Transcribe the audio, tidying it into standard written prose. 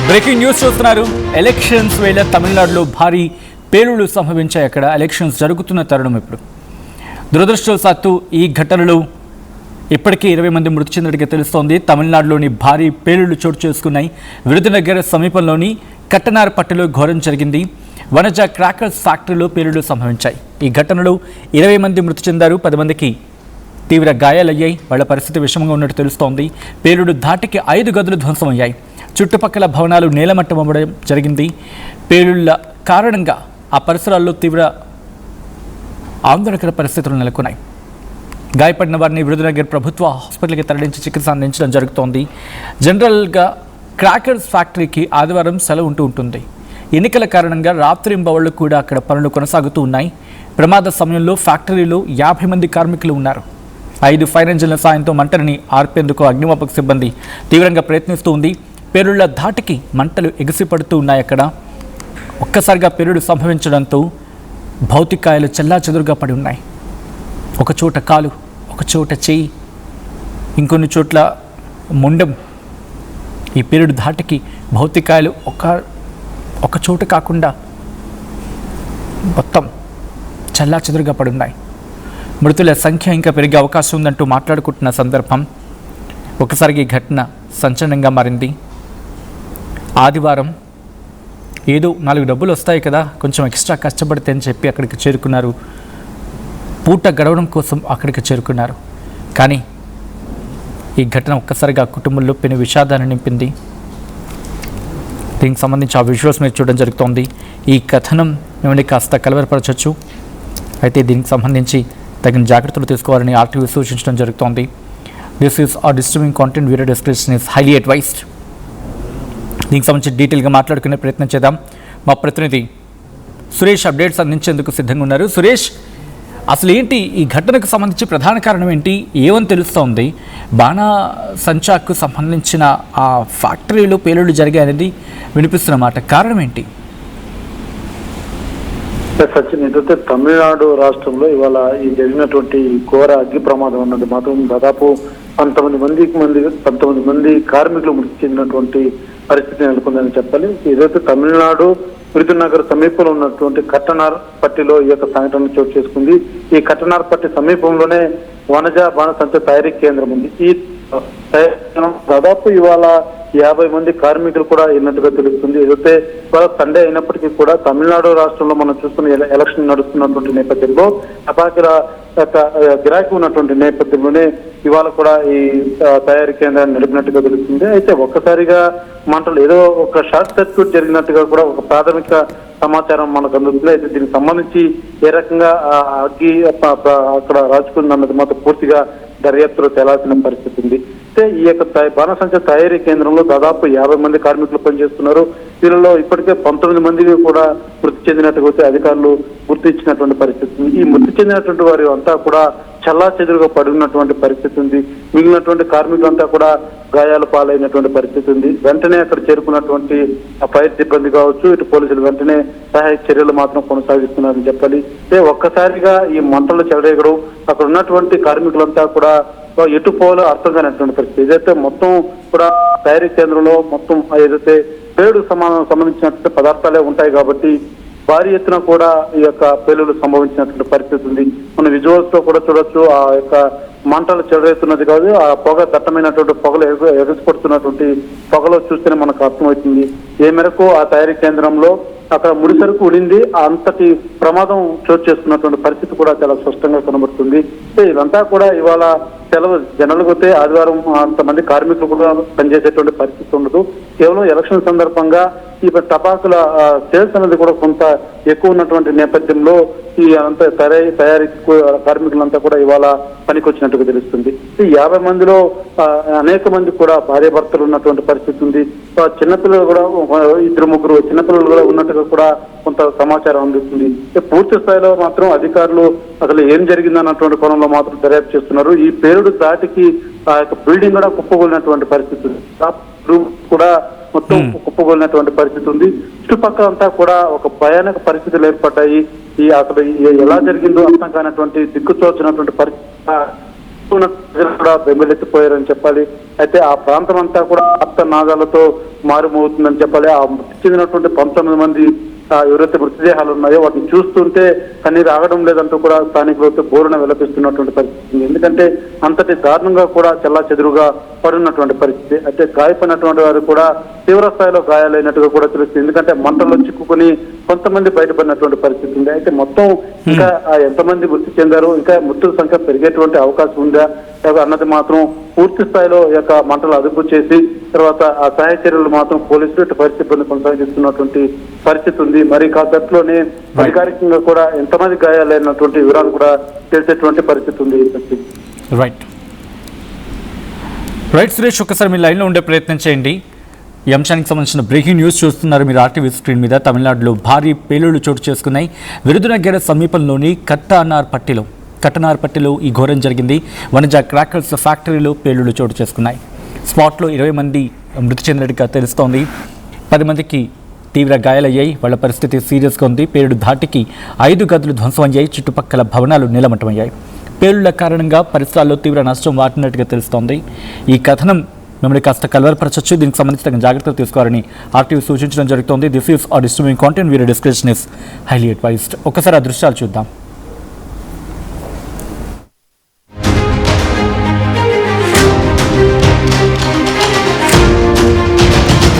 Breaking news చూస్తున్నారు. Elections వేళ తమిళనాడులో భారీ పేలుళ్లు సంభవించాయి. అక్కడ ఎలక్షన్స్ జరుగుతున్న తరుణం ఇప్పుడు. దురదృష్టవశాత్తు ఈ ఘటనలో ఇప్పటికీ 20 మంది మృతి చెందినట్టుగా తెలుస్తోంది. తమిళనాడులోని భారీ పేలుళ్లు చోటు చేసుకున్నాయి. విరుదునగర్ సమీపంలోని కట్టనారపట్టులో ఘోరం జరిగింది. వనజ క్రాకర్స్ ఫ్యాక్టరీలో పేలుళ్లు సంభవించాయి. ఈ ఘటనలో 20 మంది మృతి చెందారు. 10 మందికి తీవ్ర గాయాలయ్యాయి. వాళ్ళ పరిస్థితి విషమంగా ఉన్నట్టు తెలుస్తోంది. పేలుడు ధాటికి 5 గదులు ధ్వంసమయ్యాయి. చుట్టుపక్కల భవనాలు నేలమట్టం అవ్వడం జరిగింది. పేలుళ్ల కారణంగా ఆ పరిసరాల్లో తీవ్ర ఆందోళనకర పరిస్థితులు నెలకొన్నాయి. గాయపడిన వారిని విరుదునగర్ ప్రభుత్వ హాస్పిటల్కి తరలించి చికిత్స అందించడం జరుగుతోంది. జనరల్గా క్రాకర్స్ ఫ్యాక్టరీకి ఆదివారం సెలవు ఉంటుంది. ఎన్నికల కారణంగా రాత్రింబవళ్లు కూడా అక్కడ పనులు కొనసాగుతూ ఉన్నాయి. ప్రమాద సమయంలో ఫ్యాక్టరీలో 50 మంది కార్మికులు ఉన్నారు. 5 ఫైర్ ఇంజిన్ల సాయంతో మంటలని ఆర్పేందుకు అగ్నిమాపక సిబ్బంది తీవ్రంగా ప్రయత్నిస్తూ ఉంది. పేలుళ్ల ధాటికి మంటలు ఎగిసిపడుతూ ఉన్నాయి. అక్కడ ఒక్కసారిగా పేలుడు సంభవించడంతో భౌతికాయాలు చెల్లాచెదురుగా పడి ఉన్నాయి. ఒక చోట కాలు, ఒక చోట చేయి, ఇంకొన్ని చోట్ల ముండం. ఈ పేలుడు ధాటికి భౌతికాయాలు ఒక చోట కాకుండా మొత్తం చెల్లాచెదురుగా పడి ఉన్నాయి. మృతుల సంఖ్య ఇంకా పెరిగే అవకాశం ఉందంటూ మాట్లాడుకుంటున్న సందర్భం ఒకసారికి ఈ ఘటన సంచలనంగా మారింది. ఆదివారం ఏదో 4 డబ్బులు వస్తాయి కదా, కొంచెం ఎక్స్ట్రా కష్టపడితే అని చెప్పి అక్కడికి చేరుకున్నారు. పూట గడవడం కోసం అక్కడికి చేరుకున్నారు. కానీ ఈ ఘటన ఒక్కసారిగా కుటుంబంలో పెను విషాదాన్ని నింపింది. దీనికి సంబంధించి ఆ విజువల్స్ మీరు చూడడం జరుగుతోంది. ఈ కథనం మిమ్మల్ని కాస్త కలవరపరచవచ్చు. అయితే దీనికి సంబంధించి తగిన జాగ్రత్తలు తీసుకోవాలని ఆర్టీవీ సూచించడం జరుగుతోంది. దిస్ ఈస్ ఆ disturbing content. Video description is highly advised. దీనికి సంబంధించి డీటెయిల్గా మాట్లాడుకునే ప్రయత్నం చేద్దాం. మా ప్రతినిధి సురేష్ అప్డేట్స్ అందించేందుకు సిద్ధంగా ఉన్నారు. సురేష్, అసలు ఏంటి ఈ ఘటనకు సంబంధించి ప్రధాన కారణం ఏంటి, ఏమని తెలుస్తోంది? బాణాసంచాకు సంబంధించిన ఆ ఫ్యాక్టరీలో పేలుళ్లు జరిగాయనేది వినిపిస్తున్నమాట. కారణం ఏంటి? సచిన్, ఏదైతే తమిళనాడు రాష్ట్రంలో ఇవాళ ఈ జరిగినటువంటి ఘోర అగ్ని ప్రమాదం అన్నది మాత్రం దాదాపు 19 మంది కార్మికులు మృతి చెందినటువంటి పరిస్థితి నెలకొందని చెప్పాలి. ఏదైతే తమిళనాడు విరుదునగర్ సమీపంలో ఉన్నటువంటి కట్టనార్పట్టిలో ఈ యొక్క సంఘటన చోటు చేసుకుంది. ఈ కట్టనార్పట్టి సమీపంలోనే వనజ బాణసంచ తయారీ కేంద్రం ఉంది. ఈ దాదాపు ఇవాళ 50 మంది కార్మికులు కూడా ఉన్నట్టుగా తెలుస్తుంది. ఏదైతే ఇవాళ సండే అయినప్పటికీ కూడా తమిళనాడు రాష్ట్రంలో మనం చూస్తున్న ఎలక్షన్ నడుస్తున్నటువంటి నేపథ్యంలో అపాకిల గిరాకీ ఉన్నటువంటి నేపథ్యంలోనే ఇవాళ కూడా ఈ తయారీ కేంద్రాన్ని నడిపినట్టుగా తెలుస్తుంది. అయితే ఒక్కసారిగా మంటలు ఏదో ఒక షార్ట్ సర్క్యూట్ జరిగినట్టుగా కూడా ఒక ప్రాథమిక సమాచారం మనకు అందుతుంది. అయితే దీనికి సంబంధించి ఏ రకంగా అగ్గి అక్కడ రాజుకుందన్నది మాత్రం పూర్తిగా దర్యాప్తులో తేలాల్సిన పరిస్థితి ఉంది. అయితే ఈ యొక్క బాణసంచ తయారీ కేంద్రంలో దాదాపు 50 మంది కార్మికులు పనిచేస్తున్నారు. వీళ్ళలో ఇప్పటికే 19 మంది కూడా మృతి చెందినట్టుగా అధికారులు గుర్తించినటువంటి పరిస్థితి ఉంది. ఈ మృతి చెందినటువంటి వారి అంతా కూడా చల్లా చెదురుగా పడినటువంటి పరిస్థితి ఉంది. మిగిలినటువంటి కార్మికులంతా కూడా గాయాల పాలైనటువంటి పరిస్థితి ఉంది. వెంటనే అక్కడ చేరుకున్నటువంటి ఫైర్ సిబ్బంది కావచ్చు, ఇటు పోలీసులు వెంటనే సహాయ చర్యలు మాత్రం కొనసాగిస్తున్నారని చెప్పాలి. ఒక్కసారిగా ఈ మంటలు చెలరేగడం, అక్కడ ఉన్నటువంటి కార్మికులంతా కూడా ఎటు పోవాలో అర్థం కానటువంటి పరిస్థితి. ఏదైతే మొత్తం కూడా తయారీ కేంద్రంలో మొత్తం ఏదైతే పేలుడు సంబంధించినటువంటి పదార్థాలే ఉంటాయి కాబట్టి భారీ ఎత్తున కూడా ఈ యొక్క పేలుడు సంభవించినటువంటి పరిస్థితి ఉంది. మన విజువల్స్ లో కూడా చూడొచ్చు. ఆ యొక్క మంటలు చెలరేస్తున్నది కాదు, ఆ పొగ దట్టమైనటువంటి పొగలు ఎగసిపడుతున్నటువంటి పొగలో చూస్తేనే మనకు అర్థమవుతుంది ఏ మేరకు ఆ తయారీ కేంద్రంలో అక్కడ ముడి సరుకు ఉడింది. అంతటి ప్రమాదం చోటు చేసుకున్నటువంటి పరిస్థితి కూడా చాలా స్పష్టంగా కనబడుతుంది. ఇదంతా కూడా ఇవాళ సెలవు జనరల్గా అయితే ఆదివారం అంతమంది కార్మికులు కూడా పనిచేసేటువంటి పరిస్థితి ఉండదు. కేవలం ఎలక్షన్ సందర్భంగా ఈ టపాకుల సేల్స్ అనేది కూడా కొంత ఎక్కువ ఉన్నటువంటి నేపథ్యంలో ఈ అంత తయారీ కార్మికులంతా కూడా ఇవాళ పనికి వచ్చినట్టుగా తెలుస్తుంది. ఈ 50 మందిలో అనేక మంది కూడా భార్య భర్తలు ఉన్నటువంటి పరిస్థితి ఉంది. చిన్నపిల్లలు కూడా 2-3 చిన్నపిల్లలు కూడా ఉన్నట్టుగా కూడా కొంత సమాచారం అందుతుంది. పూర్తి స్థాయిలో మాత్రం అధికారులు అసలు ఏం జరిగిందన్నటువంటి కోణంలో మాత్రం దర్యాప్తు చేస్తున్నారు. ఈ పేలుడు దాటికి ఆ యొక్క బిల్డింగ్ కూడా కుప్పగొలినటువంటి పరిస్థితి ఉంది. కూడా మొత్తం కుప్పగొలినటువంటి పరిస్థితి ఉంది. చుట్టుపక్కల అంతా కూడా ఒక భయానక పరిస్థితులు ఏర్పడ్డాయి. ఈ అసలు ఎలా జరిగిందో అర్థం కానటువంటి దిక్కుతోచినటువంటి పరిస్థితి ప్రజలు కూడా బెంబెలెత్తిపోయారని చెప్పాలి. అయితే ఆ ప్రాంతం అంతా కూడా ఆప్త నాదాలతో మారుమోగుతుందని చెప్పాలి. ఆ మృతి చెందినటువంటి 19 మంది ఎవరైతే మృతదేహాలు ఉన్నాయో వాటిని చూస్తుంటే కన్నీరు ఆగడం లేదంటూ కూడా స్థానికులతో బోరున విలపిస్తున్నటువంటి పరిస్థితి ఉంది. ఎందుకంటే అంతటి దారుణంగా కూడా చెల్లా చెదురుగా పడినటువంటి పరిస్థితి. అయితే గాయపడినటువంటి వారు కూడా తీవ్ర స్థాయిలో గాయాలైనట్టుగా కూడా తెలుస్తుంది. ఎందుకంటే మంటల్లో చిక్కుకొని కొంతమంది బయటపడినటువంటి పరిస్థితి ఉంది. అయితే మొత్తం ఇంకా ఎంతమంది మృతి చెందారు, ఇంకా మృతుల సంఖ్య పెరిగేటువంటి అవకాశం ఉందా అన్నది మాత్రం పూర్తి స్థాయిలో ఈ యొక్క మంటలు అదుపు చేసి తర్వాత ఆ సహాయ చర్యలు మాత్రం పోలీసులు ఇటు పరిస్థితిని కొనసాగిస్తున్నటువంటి పరిస్థితి ఉంది. మరి కాసేపట్లోనే అధికారికంగా కూడా ఎంతమంది గాయాలైనటువంటి వివరాలు కూడా తెలిసేటువంటి పరిస్థితి ఉంది. రైట్ సురేష్, ఒక్కసారి మీ లైన్లో ఉండే ప్రయత్నం చేయండి. ఈ అంశానికి సంబంధించిన బ్రేకింగ్ న్యూస్ చూస్తున్నారు మీరు ఆర్టీవీ స్క్రీన్ మీద. తమిళనాడులో భారీ పేలుళ్లు చోటు చేసుకున్నాయి. విరుదునగర్ సమీపంలోని కట్టనార్పట్టిలో ఈ ఘోరం జరిగింది. వనజా క్రాకర్స్ ఫ్యాక్టరీలో పేలుళ్లు చోటు చేసుకున్నాయి. స్పాట్లో 20 మంది మృతి చెందినట్టుగా తెలుస్తోంది. 10 మందికి తీవ్ర గాయాలయ్యాయి. వాళ్ళ పరిస్థితి సీరియస్గా ఉంది. పేలుడు ధాటికి 5 గదులు ధ్వంసమయ్యాయి. చుట్టుపక్కల భవనాలు నీలమట్టమయ్యాయి. పేలుళ్ల కారణంగా పరిసరాల్లో తీవ్ర నష్టం వాటినట్టుగా తెలుస్తోంది. ఈ కథనం మిమ్మల్ని కాస్త కలవరపరచొచ్చు. దీనికి సంబంధించిన జాగ్రత్తలు తీసుకోవాలని ఆర్టీవీ సూచించడం జరుగుతోంది. This is our distributing content video description is highly advised. ఒకసారి ఆ దృశ్యాలు చూద్దాం.